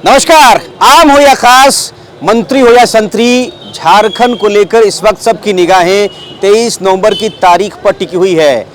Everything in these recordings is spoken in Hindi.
नमस्कार। आम हो या खास, मंत्री हो या संतरी, झारखंड को लेकर इस वक्त सबकी निगाहें 23 नवंबर की तारीख पर टिकी हुई है।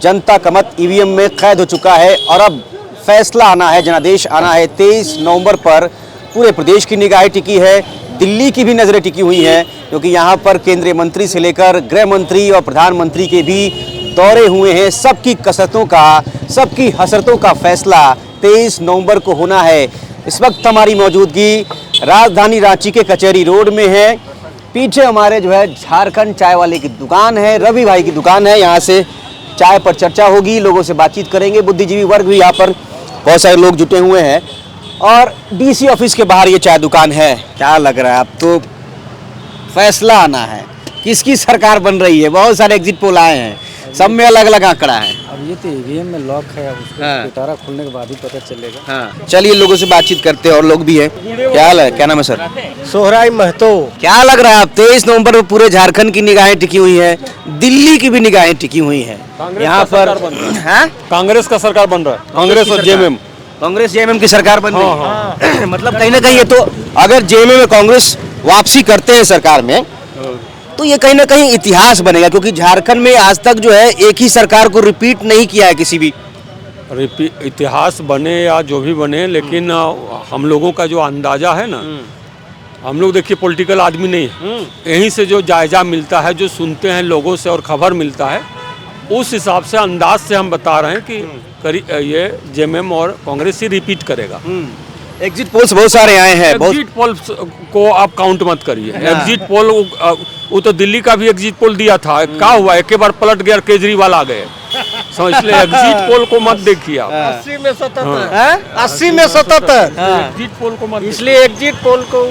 जनता का मत ईवीएम में कैद हो चुका है और अब फैसला आना है, जनादेश आना है। 23 नवंबर पर पूरे प्रदेश की निगाहें टिकी है, दिल्ली की भी नज़रें टिकी हुई हैं, क्योंकि यहाँ पर केंद्रीय मंत्री से लेकर गृह मंत्री और प्रधानमंत्री के भी दौरे हुए हैं। सबकी कसरतों का, सबकी हसरतों का फैसला 23 नवंबर को होना है। इस वक्त हमारी मौजूदगी राजधानी रांची के कचहरी रोड में है। पीछे हमारे जो है झारखंड चाय वाले की दुकान है, रवि भाई की दुकान है। यहाँ से चाय पर चर्चा होगी, लोगों से बातचीत करेंगे। बुद्धिजीवी वर्ग भी यहाँ पर बहुत सारे लोग जुटे हुए हैं और डीसी ऑफिस के बाहर ये चाय दुकान है। क्या लग रहा है, अब तो फैसला आना है, किसकी सरकार बन रही है। बहुत सारे एग्जिट पोल आए हैं, सब में अलग अलग आंकड़ा है। अब ये तो ईवीएम में लॉक है, अब उसको पिटारा खुलने के बाद ही पता चलेगा। हाँ, चलिए लोगों से बातचीत करते हैं और लोग भी हैं। क्या हाल है, क्या नाम है सर? सोहराय महतो। क्या लग रहा है, अब 23 नवंबर को पूरे झारखंड की निगाहें टिकी हुई है, दिल्ली की भी निगाहें टिकी हुई है। यहाँ पर कांग्रेस का सरकार बन रहा है, कांग्रेस और जेएमएम, कांग्रेस जेएमएम की सरकार बन रही है। मतलब कहीं ना कहीं ये तो, अगर जेएमएम में कांग्रेस वापसी करते हैं सरकार में, तो ये कहीं ना कहीं इतिहास बनेगा, क्योंकि झारखंड में आज तक जो है एक ही सरकार को रिपीट नहीं किया है किसी भी। इतिहास बने या जो भी बने, लेकिन हम लोगों का जो अंदाजा है ना, हम लोग देखिए पॉलिटिकल आदमी नहीं है, यहीं से जो जायजा मिलता है, जो सुनते हैं लोगों से और खबर मिलता है, उस हिसाब से अंदाज से हम बता रहे हैं कि ये जेएमएम और कांग्रेस ही रिपीट करेगा। एग्जिट पोल्स बहुत सारे आए हैं। एग्जिट पोल को आप काउंट मत करिए। एग्जिट पोल वो तो दिल्ली का भी एग्जिट पोल दिया था, क्या हुआ, एक बार पलट गया, केजरीवाल आ गए। समझ ले, एग्जिट पोल को मत देखिए आप। 80 में 77 एग्जिट पोल को मत, इसलिए एग्जिट पोल को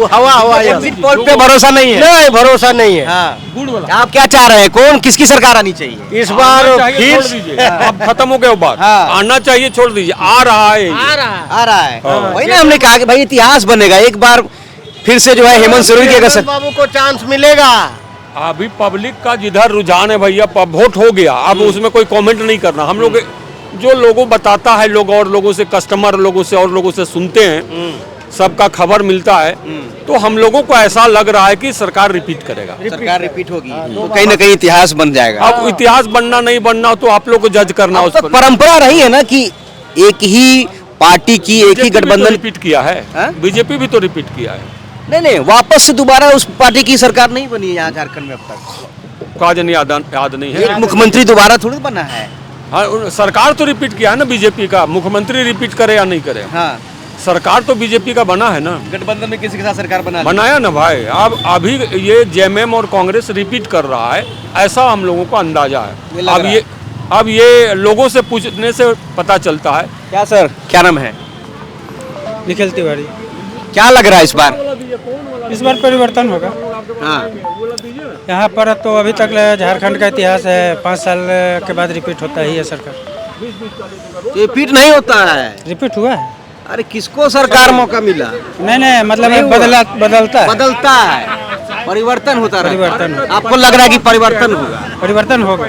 हवा एग्जिट पोल पे भरोसा नहीं है। नहीं, भरोसा नहीं है। आप क्या चाह रहे हैं, कौन किसकी सरकार आनी चाहिए इस बार छोड़ दीजिए, अब खत्म हो गया बात। आना चाहिए, छोड़ दीजिए, आ रहा है। आ रहा है। वही ना हमने कहा कि भाई इतिहास बनेगा, एक बार फिर से जो है हेमंत सोरेन की अगर बाबू को चांस मिलेगा। अभी पब्लिक का जिधर रुझान है भैया, वोट हो गया, अब उसमें कोई कमेंट नहीं करना। हम लोग जो लोगों बताता है, लोग और लोगों से, कस्टमर लोगों से और लोगों से सुनते हैं, सबका खबर मिलता है, तो हम लोगों को ऐसा लग रहा है कि सरकार रिपीट करेगा, सरकार रिपीट होगी, तो कहीं ना कहीं इतिहास बन जाएगा। अब इतिहास बनना नहीं बनना तो आप लोग को जज करना। उस पर परंपरा रही है ना कि एक ही पार्टी की, एक ही गठबंधन रिपीट किया है, बीजेपी भी तो रिपीट किया है। नहीं, वापस से दोबारा उस पार्टी की सरकार नहीं बनी है यहाँ झारखंड में अब तक। काजन याद नहीं है। एक मुख्यमंत्री दोबारा थोड़ी बना है। हाँ, सरकार तो रिपीट किया है ना बीजेपी का, मुख्यमंत्री रिपीट करे या नहीं करे। हाँ, सरकार तो बीजेपी का बना है ना, गठबंधन में किसी के साथ सरकार बनाया ना भाई। अब अभी ये जेएमएम और कांग्रेस रिपीट कर रहा है, ऐसा हम लोगों को अंदाजा है। अब ये लोगों से पूछने से पता चलता है। क्या सर, क्या नाम है? निखिल तिवारी। क्या लग रहा है इस बार? इस बार परिवर्तन होगा। हाँ, यहाँ पर तो अभी तक झारखंड का इतिहास है, 5 साल के बाद रिपीट होता ही है सरकार। रिपीट नहीं होता है। रिपीट हुआ है। अरे किसको सरकार मौका मिला? नहीं, मतलब बदलता है, परिवर्तन होता है। परिवर्तन होता है। आपको लग रहा है कि परिवर्तन होगा? परिवर्तन होगा।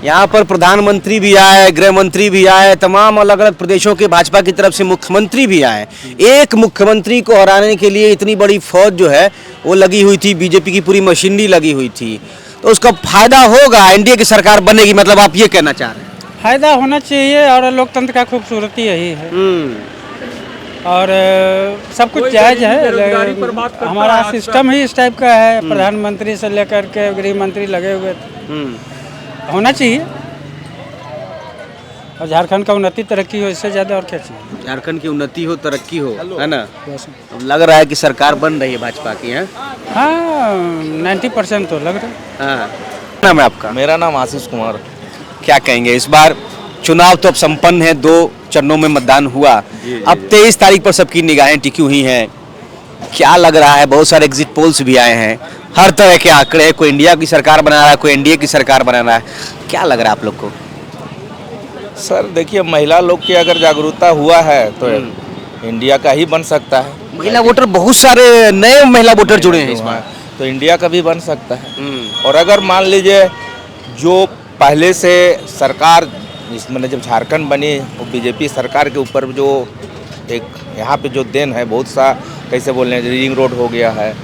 यहाँ पर प्रधानमंत्री भी आए, गृह मंत्री भी आए, तमाम अलग अलग प्रदेशों के भाजपा की तरफ से मुख्यमंत्री भी आए। एक मुख्यमंत्री को हराने के लिए इतनी बड़ी फौज जो है वो लगी हुई थी, बीजेपी की पूरी मशीनरी लगी हुई थी, तो उसका फायदा होगा, एनडीए की सरकार बनेगी, मतलब आप ये कहना चाह रहे हैं? फायदा होना चाहिए, और लोकतंत्र का खूबसूरती यही है। और सब कुछ जायज है। हमारा सिस्टम ही इस टाइप का है, प्रधानमंत्री से लेकर के गृह मंत्री लगे हुए थे, होना चाहिए। और झारखंड का उन्नति तरक्की हो, इससे ज़्यादा और क्या चाहिए। झारखंड की उन्नति हो, तरक्की हो, है ना? अब लग रहा है कि सरकार बन रही है भाजपा की। है हाँ, 90% तो लग रहा है। हाँ, नाम है आपका? मेरा नाम आशीष कुमार। क्या कहेंगे, इस बार चुनाव तो अब संपन्न है, 2 चरणों में मतदान हुआ, अब 23 तारीख पर सबकी निगाहें टिकी हुई हैं। क्या लग रहा है, बहुत सारे एग्जिट पोल्स भी आए हैं, हर तरह के आंकड़े, कोई इंडिया की सरकार बना रहा है, कोई एनडीए की सरकार बना रहा है। क्या लग रहा है आप लोग को? सर देखिए, महिला लोग की अगर जागरूकता हुआ है तो इंडिया का ही बन सकता है। महिला वोटर, बहुत सारे नए महिला वोटर जुड़े हैं इस बार, तो इंडिया का भी बन सकता है। और अगर मान लीजिए जो पहले से सरकार, इसमें जब झारखंड बनी, वो बीजेपी सरकार के ऊपर जो एक यहाँ पे जो देन है बहुत सा, कैसे बोल रहे हैं, रिंग रोड हो गया है,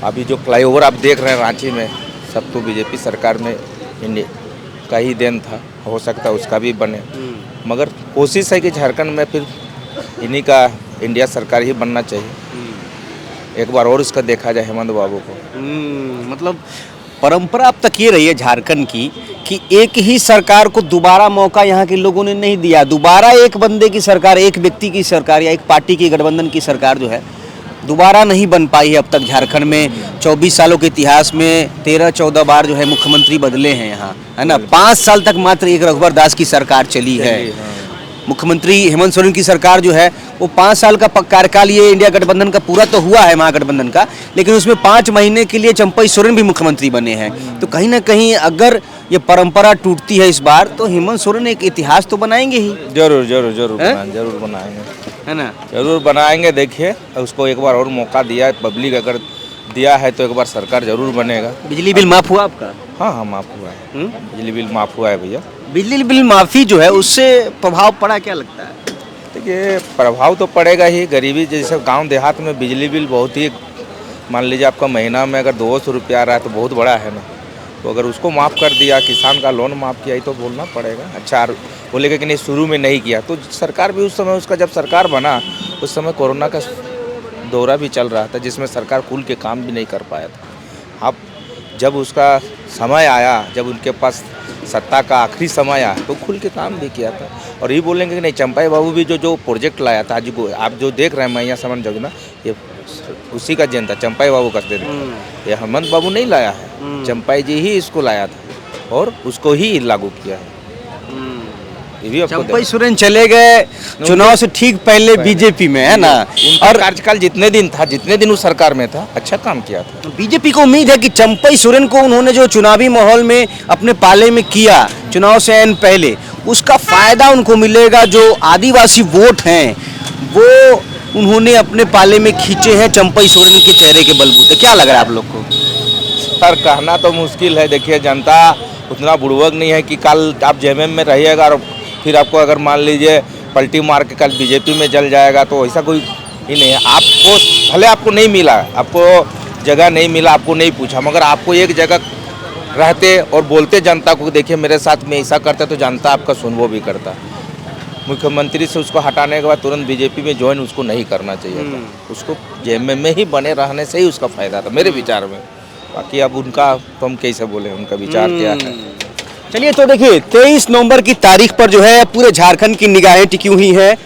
अभी जो फ्लाईओवर आप देख रहे हैं रांची में, सब तो बीजेपी सरकार में इंडिया का ही देन था, हो सकता है उसका भी बने, मगर कोशिश है कि झारखंड में फिर इन्हीं का इंडिया सरकार ही बनना चाहिए। एक बार और उसका देखा जाए हेमंत बाबू को। मतलब परंपरा अब तक ये रही है झारखंड की कि एक ही सरकार को दोबारा मौका यहाँ के लोगों ने नहीं दिया। दोबारा एक बंदे की सरकार, एक व्यक्ति की सरकार या एक पार्टी की गठबंधन की सरकार जो है दोबारा नहीं बन पाई है अब तक झारखंड में। 24 सालों के इतिहास में 13-14 बार जो है मुख्यमंत्री बदले हैं यहाँ, है ना। 5 साल तक मात्र एक रघुवर दास की सरकार चली है। मुख्यमंत्री हेमंत सोरेन की सरकार जो है वो 5 साल का कार्यकाल ये इंडिया गठबंधन का पूरा तो हुआ है, महागठबंधन का, लेकिन उसमें 5 महीने के लिए चंपई सोरेन भी मुख्यमंत्री बने हैं। तो कहीं ना कहीं अगर ये परंपरा टूटती है इस बार तो हेमंत सोरेन एक इतिहास तो बनाएंगे ही। जरूर जरूर जरूर जरूर बनाएंगे, है ना, जरूर बनाएंगे। देखिए उसको एक बार और मौका दिया है पब्लिक, अगर दिया है तो एक बार सरकार जरूर बनेगा। बिजली बिल माफ हुआ आपका? हाँ हाँ माफ हुआ है, बिजली बिल माफ हुआ है भैया। बिजली बिल माफी जो है उससे प्रभाव पड़ा, क्या लगता है? देखिए प्रभाव तो पड़ेगा ही, गरीबी जैसे गांव देहात में बिजली बिल बहुत ही, मान लीजिए आपका महीना में अगर 200 रुपया आ रहा है तो बहुत बड़ा है ना, तो अगर उसको माफ़ कर दिया, किसान का लोन माफ़ किया, ही तो बोलना पड़ेगा। अच्छा बोलेगा कि नहीं शुरू में नहीं किया, तो सरकार भी उस समय, उसका जब सरकार बना उस समय कोरोना का दौरा भी चल रहा था जिसमें सरकार खुल के काम भी नहीं कर पाया था। अब जब उसका समय आया, जब उनके पास सत्ता का आखिरी समय आया तो खुल के काम भी किया था। और ये बोलेंगे कि नहीं चंपाई बाबू भी जो प्रोजेक्ट लाया था, आज आप जो देख रहे हैं मैया समन योजना, ये उसी का देन था, चंपाई बाबू का देन था। ये हेमंत बाबू नहीं लाया है, चंपाई जी ही इसको लाया था और उसको ही लागू किया है। ये भी आपको चंपई सोरेन चले गए चुनाव से ठीक पहले बीजेपी में, है ना, और कार्यकाल जितने दिन उस सरकार में था अच्छा काम किया था। बीजेपी को उम्मीद है कि चंपई सोरेन को उन्होंने जो चुनावी माहौल में अपने पाले में किया चुनाव से ऐन पहले, उसका फायदा उनको मिलेगा। जो आदिवासी वोट हैं वो उन्होंने अपने पाले में खींचे हैं चंपई सोरेन के चेहरे के बलबूते। क्या लग रहा है आप लोग को? सर कहना तो मुश्किल है। देखिए जनता उतना बुड़वक नहीं है कि कल आप जेएमएम में रहिएगा और फिर आपको अगर मान लीजिए पलटी मार के कल बीजेपी में जल जाएगा, तो ऐसा कोई ही नहीं है। आपको भले आपको नहीं मिला, आपको जगह नहीं मिला, आपको नहीं पूछा, मगर आपको एक जगह रहते और बोलते जनता को देखिए मेरे साथ में ऐसा करते, तो जनता आपका सुनवो भी करता। मुख्यमंत्री से उसको हटाने के बाद तुरंत बीजेपी में ज्वाइन उसको नहीं करना चाहिए था, उसको जेएमएम में ही बने रहने से ही उसका फायदा था मेरे विचार में। बाकी अब उनका तो हम कैसे बोले, उनका विचार क्या है। चलिए तो देखिए 23 नवंबर की तारीख पर जो है पूरे झारखंड की निगाहें टिकी हुई हैं।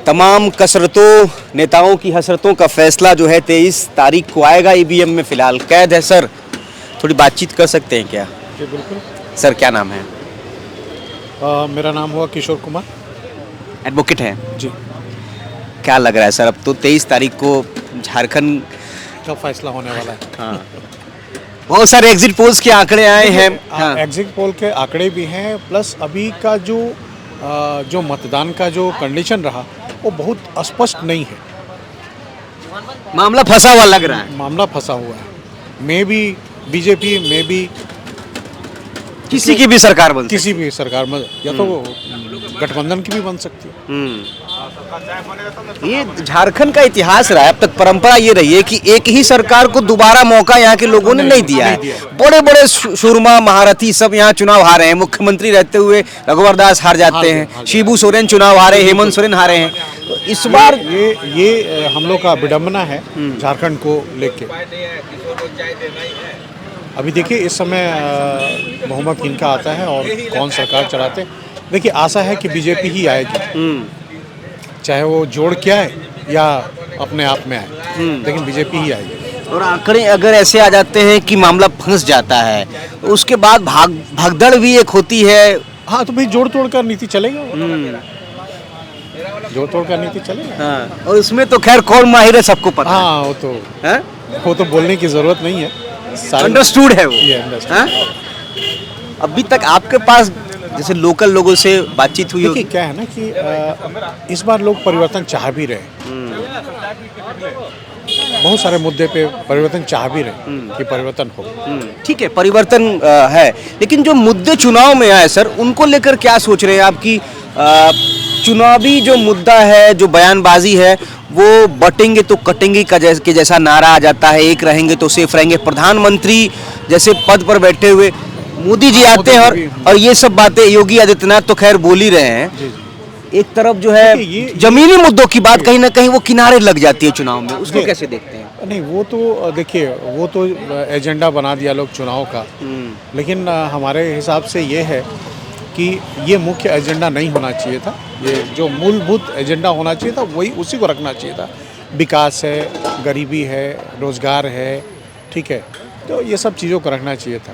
तमाम कसरतों, नेताओं की हसरतों का फैसला जो है 23 तारीख को आएगा। ईवीएम में फिलहाल कैद है। सर थोड़ी बातचीत कर सकते हैं क्या? जी बिल्कुल। सर क्या नाम है? मेरा नाम हुआ किशोर कुमार, एडवोकेट हैं जी। क्या लग रहा है सर, अब तो 23 तारीख को झारखंड का फैसला होने वाला है? हाँ, बहुत सारे एग्जिट पोल्स के आंकड़े आए हैं। हाँ। एग्जिट पोल के आंकड़े भी हैं, प्लस अभी का जो मतदान का जो कंडीशन रहा वो बहुत स्पष्ट नहीं है। मामला फंसा हुआ लग रहा है। मामला फंसा हुआ है। मे भी बीजेपी, मे भी किसी की भी सरकार बन किसी भी सरकार में, या तो गठबंधन की भी बन सकती है। ये झारखंड का इतिहास रहा है, अब तक परंपरा ये रही है कि एक ही सरकार को दोबारा मौका यहाँ के लोगों ने नहीं दिया है। बड़े बड़े सूरमा महारथी सब यहाँ चुनाव हारे हैं। मुख्यमंत्री रहते हुए रघुवर दास हार जाते हैं, शिबू सोरेन चुनाव हारे, हेमंत सोरेन हारे हैं। तो इस बार ये हम लोग का विडम्बना है झारखंड को लेके। अभी देखिए इस समय बहुमत किनका आता है और कौन सरकार चलाते हैं। देखिए आशा है कि बीजेपी ही आएगी, चाहे वो जोड़ के आए या अपने आप में आए, लेकिन बीजेपी ही आएगी। और आंकड़े अगर ऐसे आ जाते हैं कि मामला फंस जाता है तो उसके बाद भागदड़ भी एक होती है। हाँ तो भाई जोड़ तोड़ का नीति चलेगा, जोड़ तोड़ का नीति चलेगा। हाँ, और उसमें तो खैर कौन माहिर है सबको पता है। हाँ वो तो बोलने की जरूरत नहीं है, अंडरस्टूड है वो। हाँ? अभी तक आपके पास जैसे लोकल लोगों से बातचीत हुई होगी? क्या है ना कि इस बार लोग परिवर्तन चाह भी रहे, बहुत सारे मुद्दे पे परिवर्तन चाह भी रहे कि परिवर्तन हो। ठीक है, परिवर्तन है, लेकिन जो मुद्दे चुनाव में आए सर उनको लेकर क्या सोच रहे हैं आप? कि चुनावी जो मुद्दा है, जो बयानबाजी है, वो बटेंगे तो कटेंगे के जैसा नारा आ जाता है। एक रहेंगे तो सेफ रहेंगे। प्रधानमंत्री जैसे पद पर बैठे हुए मोदी जी आते हैं और ये सब बातें योगी आदित्यनाथ तो खैर बोल ही रहे हैं। एक तरफ जो है जमीनी मुद्दों की बात कहीं ना कहीं वो किनारे लग जाती है चुनाव में, उसको कैसे देखते हैं? नहीं, वो तो देखिए, वो तो एजेंडा बना दिया लोग चुनाव का, लेकिन हमारे हिसाब से ये है कि ये मुख्य एजेंडा नहीं होना चाहिए था। ये जो मूलभूत एजेंडा होना चाहिए था वही उसी को रखना चाहिए था। विकास है, गरीबी है, रोजगार है, ठीक है, तो ये सब चीज़ों को रखना चाहिए था।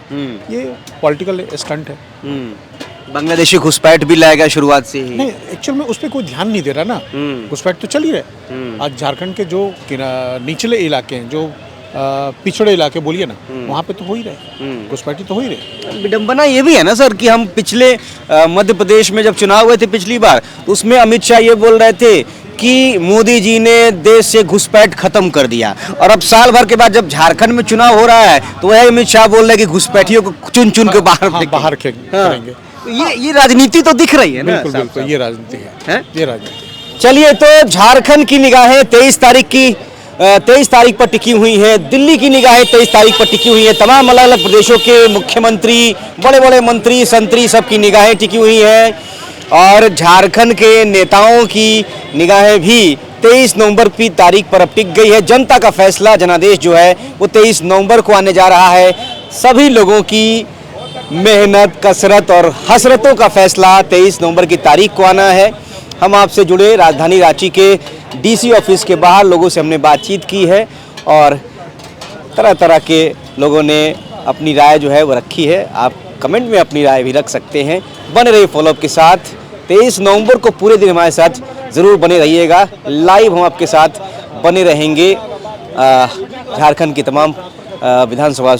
ये पॉलिटिकल स्टंट है। बांग्लादेशी घुसपैठ भी लाएगा शुरुआत से ही। नहीं, एक्चुअल में उस पर कोई ध्यान नहीं दे रहा ना। घुसपैठ तो चल ही रहे। आज झारखंड के जो निचले इलाके हैं, जो पिछड़े इलाके बोलिए ना, वहाँ पे तो हो ही रहे, घुसपैठी तो हो ही रहे। विडंबना ये भी है ना सर कि हम पिछले मध्य प्रदेश में जब चुनाव हुए थे पिछली बार, उसमें अमित शाह ये बोल रहे थे कि मोदी जी ने देश से घुसपैठ खत्म कर दिया, और अब साल भर के बाद जब झारखंड में चुनाव हो रहा है तो वह अमित शाह बोल रहे हैं कि घुसपैठियों को चुन चुन के बाहर करेंगे। ये राजनीति तो दिख रही है ना। बिल्कुल बिल्कुल, ये राजनीति है, ये राजनीति। चलिए, तो झारखंड की निगाहें 23 तारीख पर टिकी हुई है। दिल्ली की निगाहें 23 तारीख पर टिकी हुई है। तमाम अलग अलग प्रदेशों के मुख्यमंत्री, बड़े बड़े मंत्री, संतरी, सबकी निगाहें टिकी हुई हैं, और झारखंड के नेताओं की निगाहें भी 23 नवंबर की तारीख पर अब टिक गई है। जनता का फैसला, जनादेश जो है वो 23 नवंबर को आने जा रहा है। सभी लोगों की मेहनत, कसरत और हसरतों का फैसला 23 नवंबर की तारीख को आना है। हम आपसे जुड़े राजधानी रांची के डीसी ऑफिस के बाहर लोगों से हमने बातचीत की है, और तरह तरह के लोगों ने अपनी राय जो है वो रखी है। आप कमेंट में अपनी राय भी रख सकते हैं। बने रहिए फॉलोअप के साथ। 23 नवंबर को पूरे दिन हमारे साथ ज़रूर बने रहिएगा। लाइव हम आपके साथ बने रहेंगे झारखंड की तमाम विधानसभा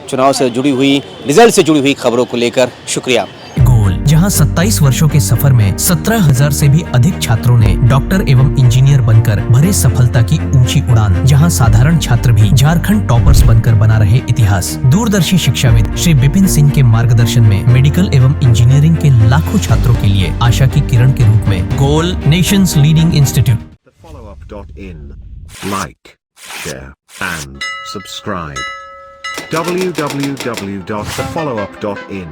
चुनाव से जुड़ी हुई, रिजल्ट से जुड़ी हुई खबरों को लेकर। शुक्रिया। गोल, जहां 27 वर्षों के सफर में 17,000 से भी अधिक छात्रों ने डॉक्टर एवं इंजीनियर बनकर भरे सफलता की ऊंची उड़ान, जहां साधारण छात्र भी झारखंड टॉपर्स बनकर बना रहे इतिहास। दूरदर्शी शिक्षाविद श्री विपिन सिंह के मार्गदर्शन में मेडिकल एवं इंजीनियरिंग के लाखों छात्रों के लिए आशा की किरण के रूप में goal, nation's leading institute. thefollowup.in. Like, share and subscribe. www.thefollowup.in